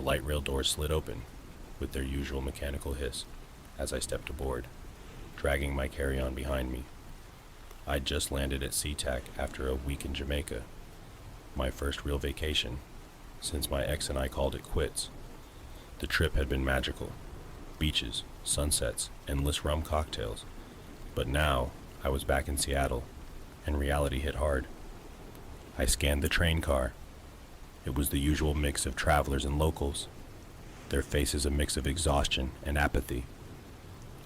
light rail doors slid open, with their usual mechanical hiss, as I stepped aboard, dragging my carry-on behind me. I'd just landed at SeaTac after a week in Jamaica, my first real vacation, since my ex and I called it quits. The trip had been magical. Beaches, sunsets, endless rum cocktails. But now, I was back in Seattle, and reality hit hard. I scanned the train car. It was the usual mix of travelers and locals, their faces a mix of exhaustion and apathy.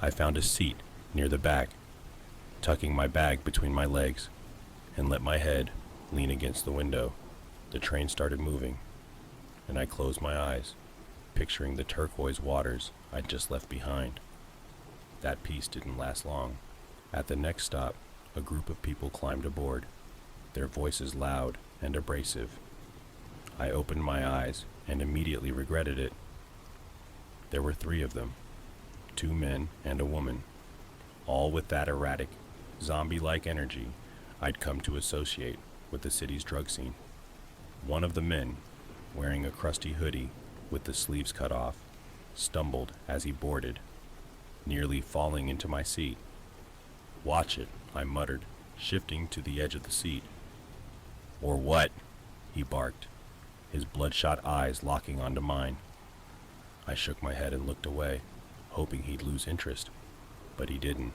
I found a seat near the back, tucking my bag between my legs, and let my head lean against the window. The train started moving, and I closed my eyes, picturing the turquoise waters I'd just left behind. That peace didn't last long. At the next stop, a group of people climbed aboard, their voices loud and abrasive. I opened my eyes and immediately regretted it. There were 3 of them, 2 men and a woman, all with that erratic, zombie-like energy I'd come to associate with the city's drug scene. One of the men, wearing a crusty hoodie with the sleeves cut off, stumbled as he boarded, nearly falling into my seat. "Watch it," I muttered, shifting to the edge of the seat. "Or what?" he barked, his bloodshot eyes locking onto mine. I shook my head and looked away, hoping he'd lose interest, but he didn't.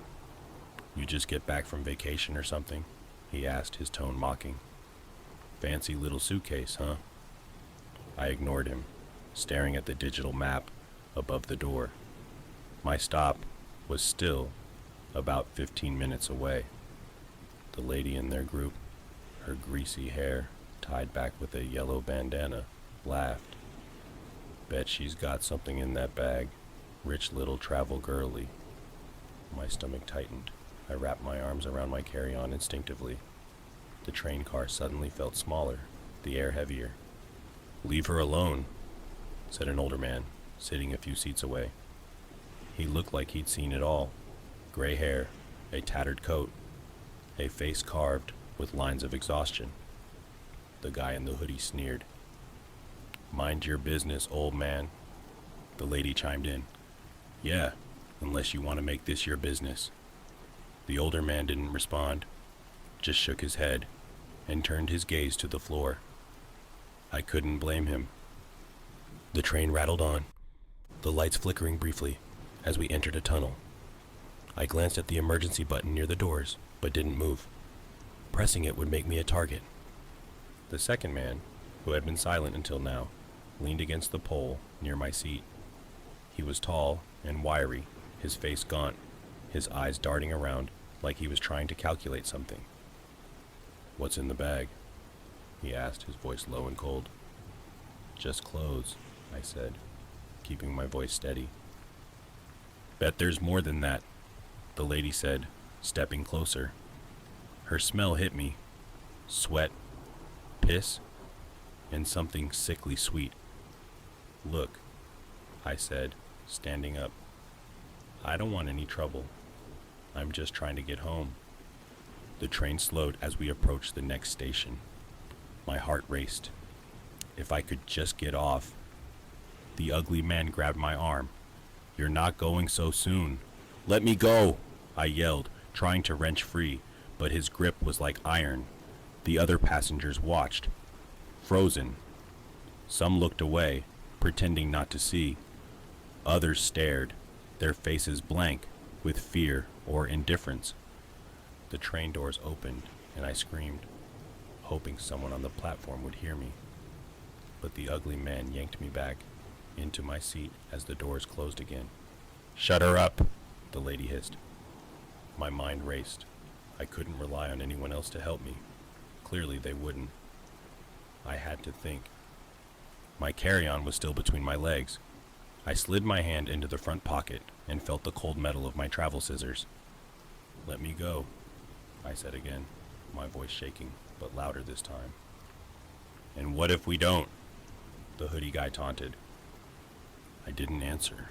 "You just get back from vacation or something?" he asked, his tone mocking. "Fancy little suitcase, huh?" I ignored him, staring at the digital map above the door. My stop was still about 15 minutes away. The lady in their group, her greasy hair tied back with a yellow bandana, laughed. "Bet she's got something in that bag. Rich little travel girly." My stomach tightened. I wrapped my arms around my carry-on instinctively. The train car suddenly felt smaller, the air heavier. "Leave her alone," said an older man, sitting a few seats away. He looked like he'd seen it all. Gray hair, a tattered coat, a face carved with lines of exhaustion. The guy in the hoodie sneered. "Mind your business, old man." The lady chimed in. "Yeah, unless you want to make this your business." The older man didn't respond, just shook his head and turned his gaze to the floor. I couldn't blame him. The train rattled on, the lights flickering briefly as we entered a tunnel. I glanced at the emergency button near the doors, but didn't move. Pressing it would make me a target. The second man, who had been silent until now, leaned against the pole near my seat. He was tall and wiry, his face gaunt, his eyes darting around like he was trying to calculate something. "What's in the bag?" he asked, his voice low and cold. "Just clothes," I said, keeping my voice steady. "Bet there's more than that," the lady said, stepping closer. Her smell hit me. Sweat, piss, and something sickly sweet. "Look," I said, standing up. "I don't want any trouble. I'm just trying to get home." The train slowed as we approached the next station. My heart raced. If I could just get off. The ugly man grabbed my arm. "You're not going so soon." "Let me go," I yelled, trying to wrench free, but his grip was like iron. The other passengers watched, frozen. Some looked away, pretending not to see. Others stared, their faces blank with fear or indifference. The train doors opened, and I screamed, hoping someone on the platform would hear me. But the ugly man yanked me back into my seat as the doors closed again. "Shut her up," the lady hissed. My mind raced. I couldn't rely on anyone else to help me. Clearly they wouldn't. I had to think. My carry-on was still between my legs. I slid my hand into the front pocket and felt the cold metal of my travel scissors. "Let me go," I said again, my voice shaking, but louder this time. "And what if we don't?" the hoodie guy taunted. I didn't answer.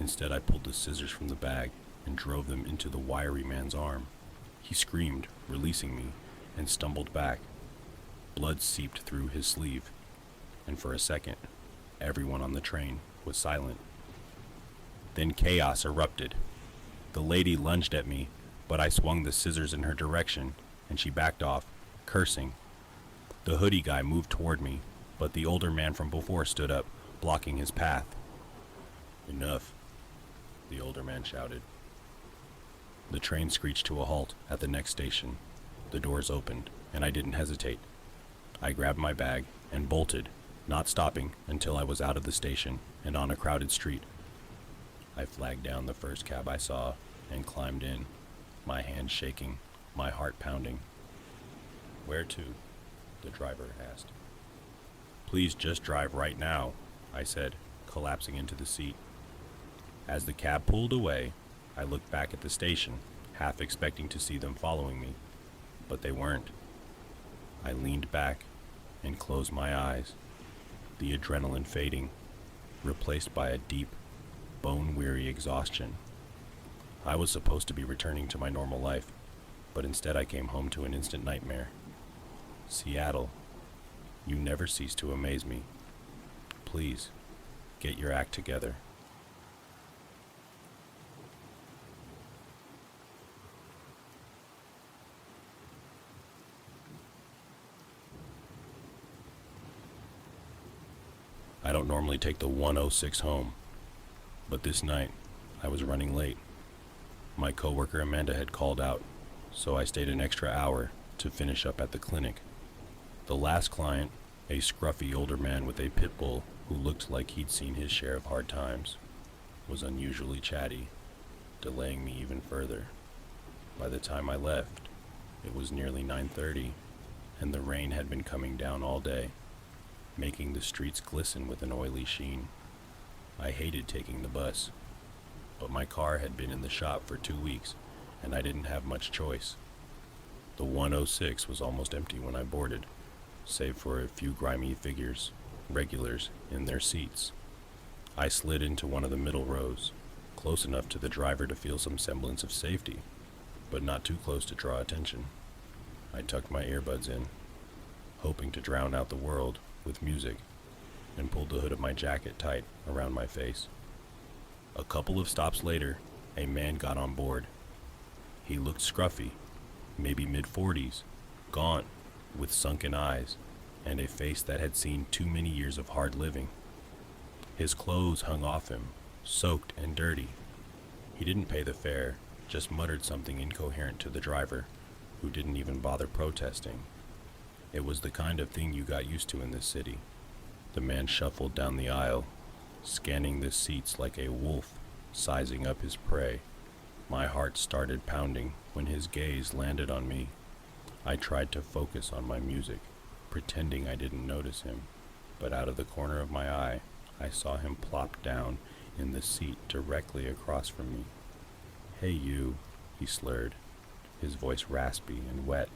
Instead, I pulled the scissors from the bag and drove them into the wiry man's arm. He screamed, releasing me, and stumbled back. Blood seeped through his sleeve, and for a second, Everyone on the train was silent. Then chaos erupted. The lady lunged at me, but I swung the scissors in her direction, and she backed off, cursing. The hoodie guy moved toward me, but the older man from before stood up, blocking his path. "Enough," the older man shouted. The train screeched to a halt at the next station. The doors opened, and I didn't hesitate. I grabbed my bag and bolted, not stopping until I was out of the station and on a crowded street. I flagged down the first cab I saw and climbed in, my hands shaking, my heart pounding. "Where to?" the driver asked. "Please just drive right now," I said, collapsing into the seat. As the cab pulled away, I looked back at the station, half expecting to see them following me, but they weren't. I leaned back and closed my eyes, the adrenaline fading, replaced by a deep, bone-weary exhaustion. I was supposed to be returning to my normal life, but instead I came home to an instant nightmare. Seattle, you never cease to amaze me. Please, get your act together. I don't normally take the 106 home, but this night I was running late. My coworker Amanda had called out, so I stayed an extra hour to finish up at the clinic. The last client, a scruffy older man with a pit bull who looked like he'd seen his share of hard times, was unusually chatty, delaying me even further. By the time I left, it was nearly 9:30, and the rain had been coming down all day, making the streets glisten with an oily sheen. I hated taking the bus, but my car had been in the shop for 2 weeks, and I didn't have much choice. The 106 was almost empty when I boarded, save for a few grimy figures, regulars, in their seats. I slid into one of the middle rows, close enough to the driver to feel some semblance of safety, but not too close to draw attention. I tucked my earbuds in, hoping to drown out the world with music, and pulled the hood of my jacket tight around my face. A couple of stops later, a man got on board. He looked scruffy, maybe mid-40s, gaunt, with sunken eyes, and a face that had seen too many years of hard living. His clothes hung off him, soaked and dirty. He didn't pay the fare, just muttered something incoherent to the driver, who didn't even bother protesting. It was the kind of thing you got used to in this city. The man shuffled down the aisle, scanning the seats like a wolf, sizing up his prey. My heart started pounding when his gaze landed on me. I tried to focus on my music, pretending I didn't notice him, but out of the corner of my eye, I saw him plop down in the seat directly across from me. "Hey you," he slurred, his voice raspy and wet,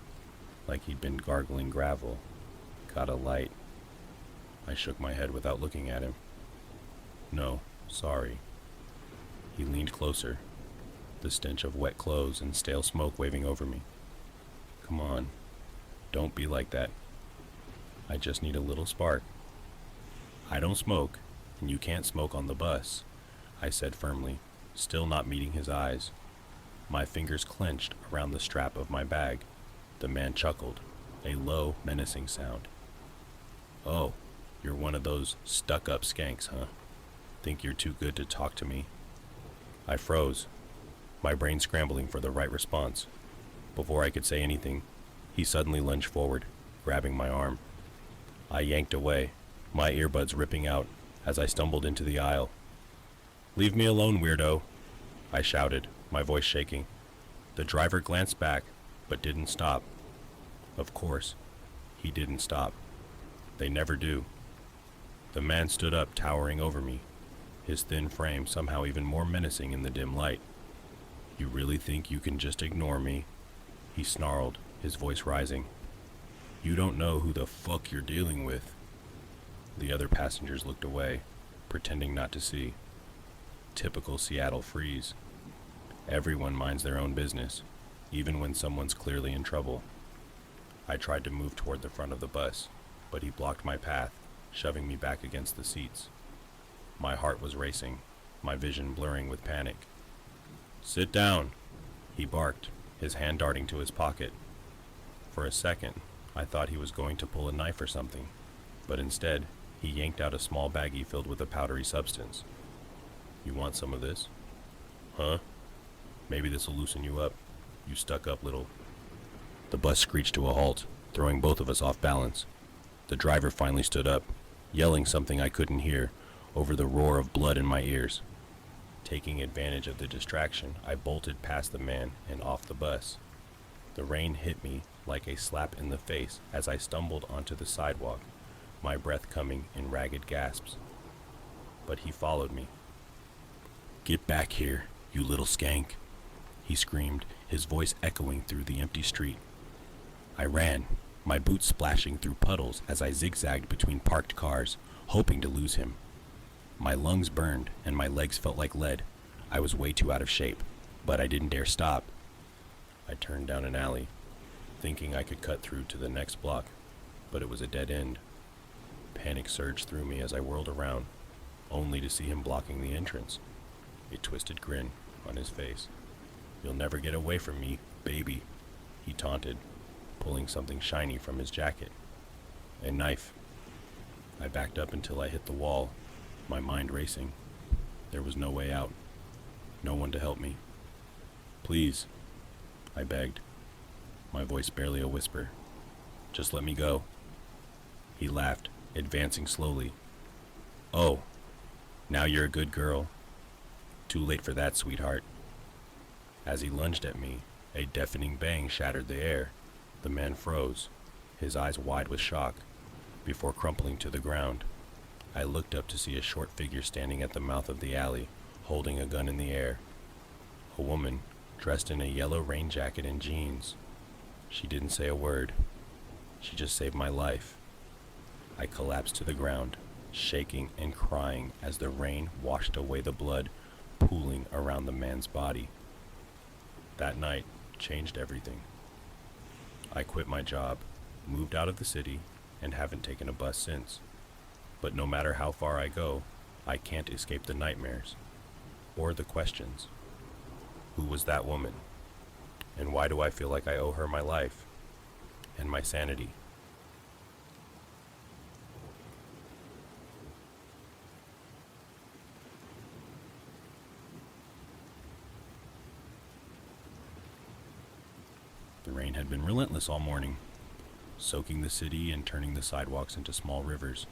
like he'd been gargling gravel. "Got a light?" I shook my head without looking at him. "No, sorry." He leaned closer, the stench of wet clothes and stale smoke waving over me. "Come on, don't be like that. I just need a little spark." "I don't smoke, and you can't smoke on the bus," I said firmly, still not meeting his eyes. My fingers clenched around the strap of my bag. The man chuckled, a low, menacing sound. "Oh, you're one of those stuck-up skanks, huh? Think you're too good to talk to me?" I froze, my brain scrambling for the right response. Before I could say anything, he suddenly lunged forward, grabbing my arm. I yanked away, my earbuds ripping out as I stumbled into the aisle. "Leave me alone, weirdo," I shouted, my voice shaking. The driver glanced back, but didn't stop. Of course, he didn't stop. They never do. The man stood up, towering over me, his thin frame somehow even more menacing in the dim light. "You really think you can just ignore me?" he snarled, his voice rising. "You don't know who the fuck you're dealing with." The other passengers looked away, pretending not to see. Typical Seattle freeze. Everyone minds their own business, even when someone's clearly in trouble. I tried to move toward the front of the bus, but he blocked my path, shoving me back against the seats. My heart was racing, my vision blurring with panic. "Sit down," he barked, his hand darting to his pocket. For a second, I thought he was going to pull a knife or something, but instead, he yanked out a small baggie filled with a powdery substance. "You want some of this?" "Huh? Maybe this'll loosen you up, you stuck-up little..." The bus screeched to a halt, throwing both of us off balance. The driver finally stood up, yelling something I couldn't hear, over the roar of blood in my ears. Taking advantage of the distraction, I bolted past the man and off the bus. The rain hit me like a slap in the face as I stumbled onto the sidewalk, my breath coming in ragged gasps. But he followed me. "Get back here, you little skank," he screamed, his voice echoing through the empty street. I ran, my boots splashing through puddles as I zigzagged between parked cars, hoping to lose him. My lungs burned and my legs felt like lead. I was way too out of shape, but I didn't dare stop. I turned down an alley, thinking I could cut through to the next block, but it was a dead end. Panic surged through me as I whirled around, only to see him blocking the entrance, a twisted grin on his face. "You'll never get away from me, baby," he taunted, pulling something shiny from his jacket. A knife. I backed up until I hit the wall, my mind racing. There was no way out, no one to help me. "Please," I begged, my voice barely a whisper. "Just let me go." He laughed, advancing slowly. "Oh, now you're a good girl. Too late for that, sweetheart." As he lunged at me, a deafening bang shattered the air. The man froze, his eyes wide with shock, before crumpling to the ground. I looked up to see a short figure standing at the mouth of the alley, holding a gun in the air. A woman, dressed in a yellow rain jacket and jeans. She didn't say a word. She just saved my life. I collapsed to the ground, shaking and crying as the rain washed away the blood pooling around the man's body. That night changed everything. I quit my job, moved out of the city, and haven't taken a bus since. But no matter how far I go, I can't escape the nightmares, or the questions. Who was that woman? And why do I feel like I owe her my life, and my sanity? The rain had been relentless all morning, soaking the city and turning the sidewalks into small rivers.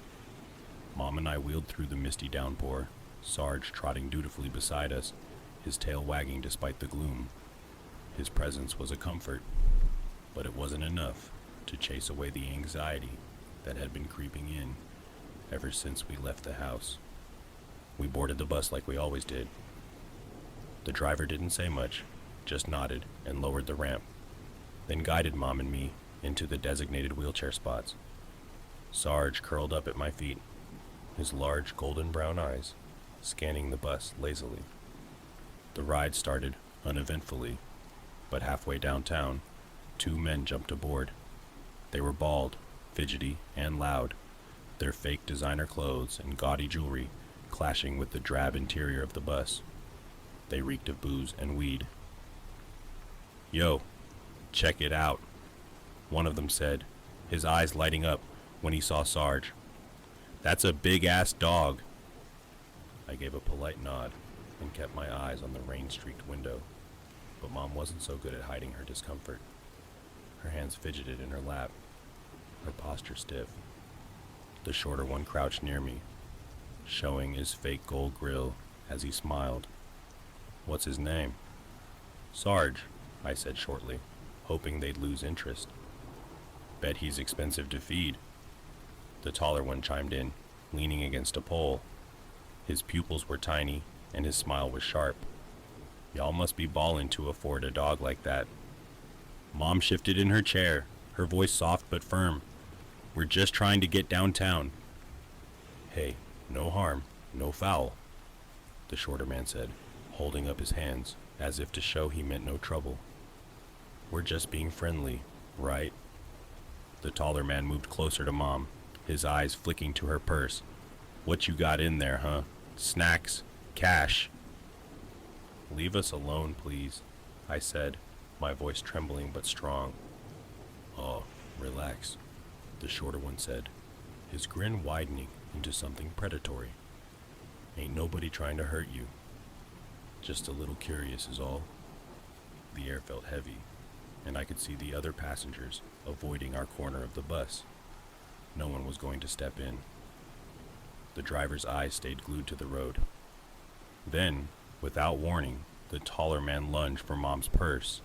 Mom and I wheeled through the misty downpour, Sarge trotting dutifully beside us, his tail wagging despite the gloom. His presence was a comfort, but it wasn't enough to chase away the anxiety that had been creeping in ever since we left the house. We boarded the bus like we always did. The driver didn't say much, just nodded and lowered the ramp, then guided Mom and me into the designated wheelchair spots. Sarge curled up at my feet, his large golden brown eyes scanning the bus lazily. The ride started uneventfully, but halfway downtown, two men jumped aboard. They were bald, fidgety, and loud, their fake designer clothes and gaudy jewelry clashing with the drab interior of the bus. They reeked of booze and weed. "Yo, check it out," one of them said, his eyes lighting up when he saw Sarge. "That's a big-ass dog." I gave a polite nod and kept my eyes on the rain-streaked window, but Mom wasn't so good at hiding her discomfort. Her hands fidgeted in her lap, her posture stiff. The shorter one crouched near me, showing his fake gold grill as he smiled. "What's his name?" "Sarge," I said shortly, hoping they'd lose interest. "Bet he's expensive to feed." The taller one chimed in, leaning against a pole. His pupils were tiny, and his smile was sharp. "Y'all must be ballin' to afford a dog like that." Mom shifted in her chair, her voice soft but firm. "We're just trying to get downtown." "Hey, no harm, no foul," the shorter man said, holding up his hands as if to show he meant no trouble. "We're just being friendly, right?" The taller man moved closer to Mom, his eyes flicking to her purse. "What you got in there, huh? Snacks? Cash?" "Leave us alone, please," I said, my voice trembling but strong. "Oh, relax," the shorter one said, his grin widening into something predatory. "Ain't nobody trying to hurt you. Just a little curious is all." The air felt heavy, and I could see the other passengers avoiding our corner of the bus. No one was going to step in. The driver's eyes stayed glued to the road. Then, without warning, the taller man lunged for Mom's purse.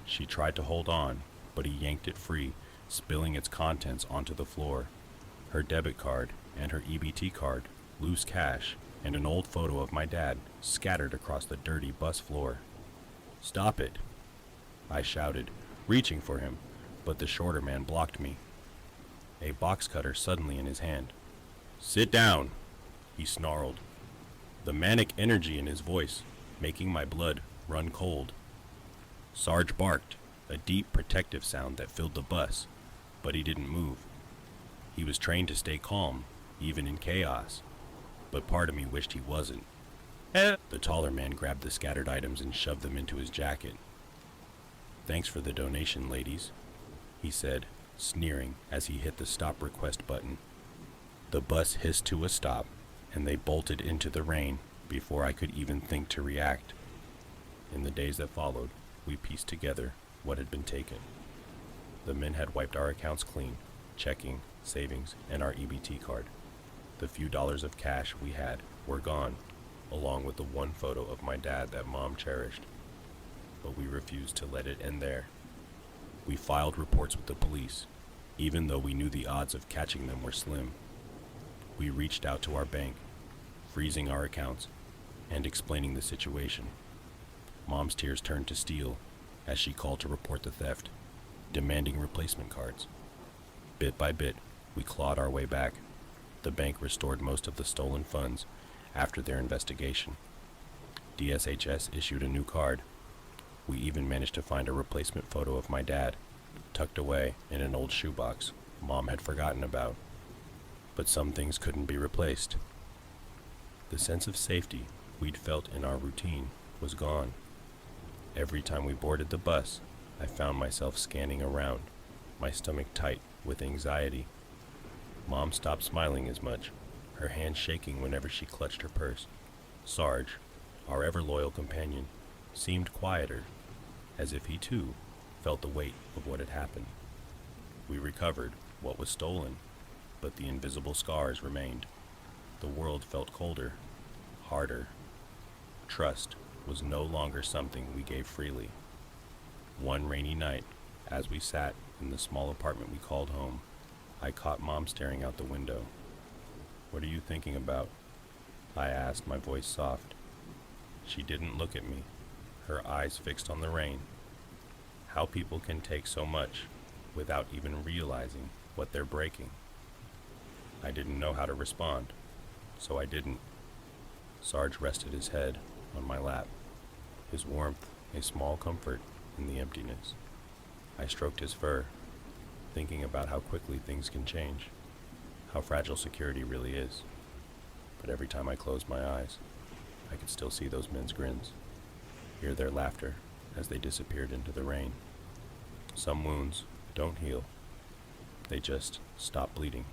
She tried to hold on, but he yanked it free, spilling its contents onto the floor. Her debit card and her EBT card, loose cash, and an old photo of my dad scattered across the dirty bus floor. "Stop it!" I shouted, reaching for him, but the shorter man blocked me, a box cutter suddenly in his hand. "Sit down!" he snarled, the manic energy in his voice making my blood run cold. Sarge barked, a deep protective sound that filled the bus, but he didn't move. He was trained to stay calm, even in chaos, but part of me wished he wasn't. The taller man grabbed the scattered items and shoved them into his jacket. "Thanks for the donation, ladies," he said, sneering as he hit the stop request button. The bus hissed to a stop, and they bolted into the rain before I could even think to react. In the days that followed, we pieced together what had been taken. The men had wiped our accounts clean, checking, savings, and our EBT card. The few dollars of cash we had were gone, along with the one photo of my dad that Mom cherished. But we refused to let it end there. We filed reports with the police, even though we knew the odds of catching them were slim. We reached out to our bank, freezing our accounts and explaining the situation. Mom's tears turned to steel as she called to report the theft, demanding replacement cards. Bit by bit, we clawed our way back. The bank restored most of the stolen funds after their investigation. DSHS issued a new card. We even managed to find a replacement photo of my dad, tucked away in an old shoebox Mom had forgotten about. But some things couldn't be replaced. The sense of safety we'd felt in our routine was gone. Every time we boarded the bus, I found myself scanning around, my stomach tight with anxiety. Mom stopped smiling as much, her hand shaking whenever she clutched her purse. Sarge, our ever-loyal companion, seemed quieter, as if he too felt the weight of what had happened. We recovered what was stolen, but the invisible scars remained. The world felt colder, harder. Trust was no longer something we gave freely. One rainy night, as we sat in the small apartment we called home, I caught Mom staring out the window. "What are you thinking about?" I asked, my voice soft. She didn't look at me, her eyes fixed on the rain. How people can take so much without even realizing what they're breaking. I didn't know how to respond, so I didn't. Sarge rested his head on my lap, his warmth a small comfort in the emptiness. I stroked his fur, thinking about how quickly things can change, how fragile security really is. But every time I closed my eyes, I could still see those men's grins, hear their laughter as they disappeared into the rain. Some wounds don't heal. They just stop bleeding.